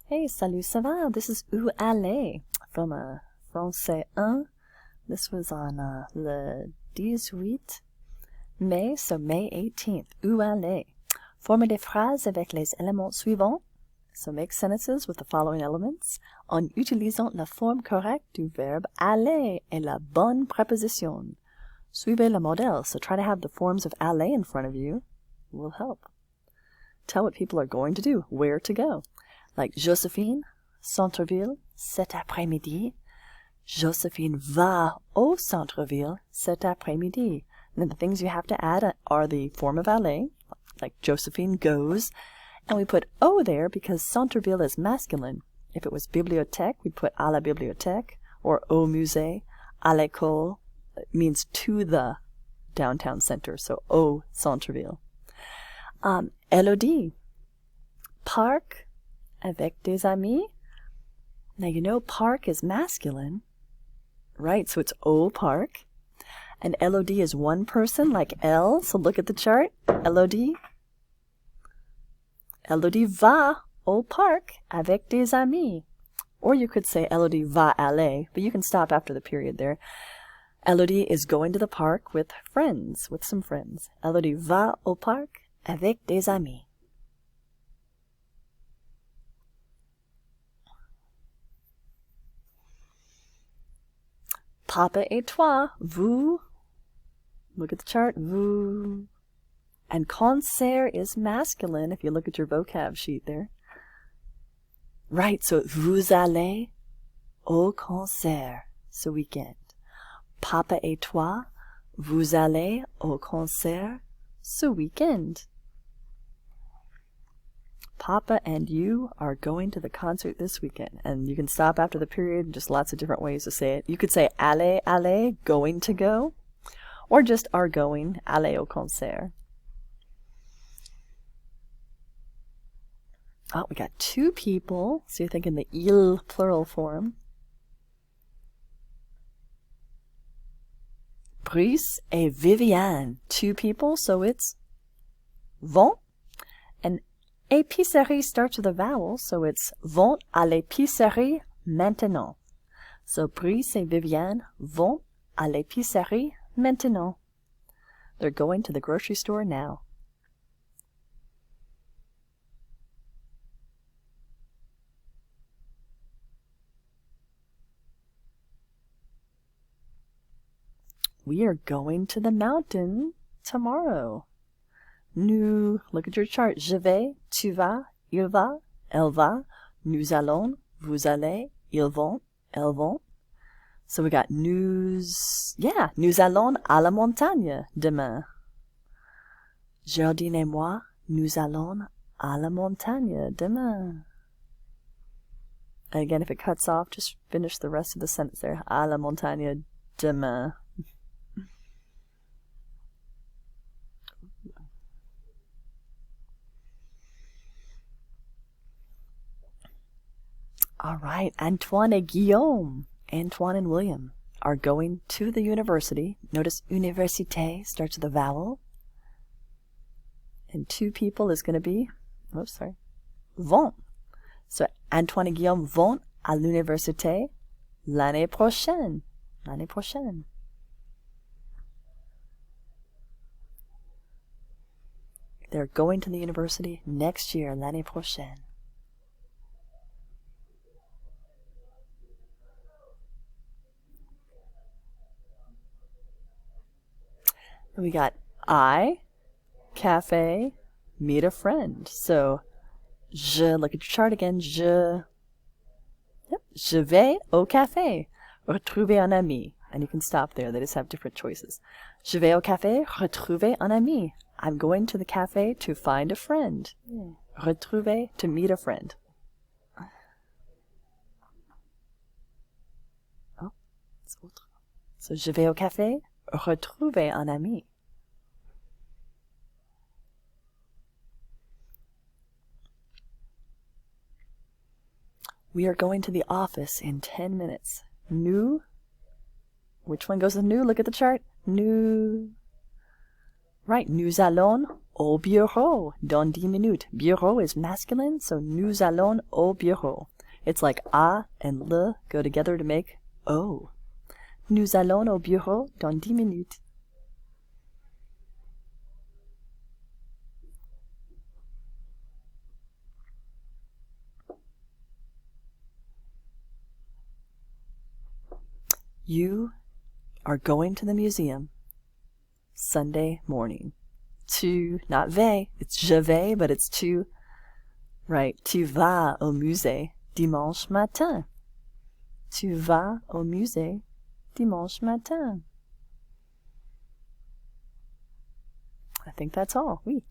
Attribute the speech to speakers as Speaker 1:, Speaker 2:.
Speaker 1: Hey, salut, ça va? This is Où aller from Français 1. This was on le 18 mai, so May 18th. Où aller? Forme des phrases avec les éléments suivants. So make sentences with the following elements en utilisant la forme correcte du verbe aller et la bonne préposition. Suivez le modèle, so try to have the forms of aller in front of you. Will help. Tell what people are going to do, where to go. Like Joséphine, centre-ville, cet après-midi. Joséphine va au centre-ville cet après-midi. And then the things you have to add are the form of aller, like Joséphine goes. And we put au there because centre-ville is masculine. If it was bibliothèque, we'd put à la bibliothèque, or au musée, à l'école. It means to the downtown center, so au centre-ville. Elodie, parc avec des amis. Now you know parc is masculine, right? So it's au parc. And Elodie is one person, like L. So look at the chart. Elodie. Elodie va au parc avec des amis. Or you could say Elodie va aller, but you can stop after the period there. Elodie is going to the park with friends, with some friends. Elodie va au parc avec des amis. Papa et toi, vous. Look at the chart, vous. And concert is masculine if you look at your vocab sheet there. Right, so vous allez au concert ce week-end. Papa et toi, vous allez au concert ce week-end. Papa and you are going to the concert this weekend. And you can stop after the period, just lots of different ways to say it. You could say aller, aller, going to go. Or just are going, aller au concert. Oh, we got two people. So you're thinking the il plural form. Brice et Viviane. Two people, so it's vont. And épicerie starts with a vowel, so it's vont à l'épicerie maintenant. So Brice et Viviane vont à l'épicerie maintenant. They're going to the grocery store now. We are going to the mountain tomorrow. Nous, look at your chart. Je vais, tu vas, il va, elle va, nous allons, vous allez, ils vont, elles vont. So we got nous allons à la montagne demain. Geraldine et moi, nous allons à la montagne demain. And again, if it cuts off, just finish the rest of the sentence there. À la montagne demain. All right, Antoine and Guillaume, Antoine and William, are going to the university. Notice université starts with a vowel. And two people is going to be, vont. So Antoine and Guillaume vont à l'université l'année prochaine. L'année prochaine. They're going to the university next year, l'année prochaine. We got I, cafe, meet a friend. So, je, look at your chart again, je vais au café, retrouver un ami. And you can stop there, they just have different choices. Je vais au café, retrouver un ami. I'm going to the cafe to find a friend. Retrouver, to meet a friend. Oh, c'est autre. So, je vais au café, retrouver un ami. We are going to the office in 10 minutes. Nous, which one goes with nous? Look at the chart. Nous Right, nous allons au bureau dans 10 minutes. Bureau is masculine, so nous allons au bureau. It's like a and le go together to make o. Nous allons au bureau dans 10 minutes. You are going to the museum Sunday morning. Tu, not vais, it's je vais, but it's tu. Right, tu vas au musée dimanche matin. Tu vas au musée dimanche matin. I think that's all. Oui.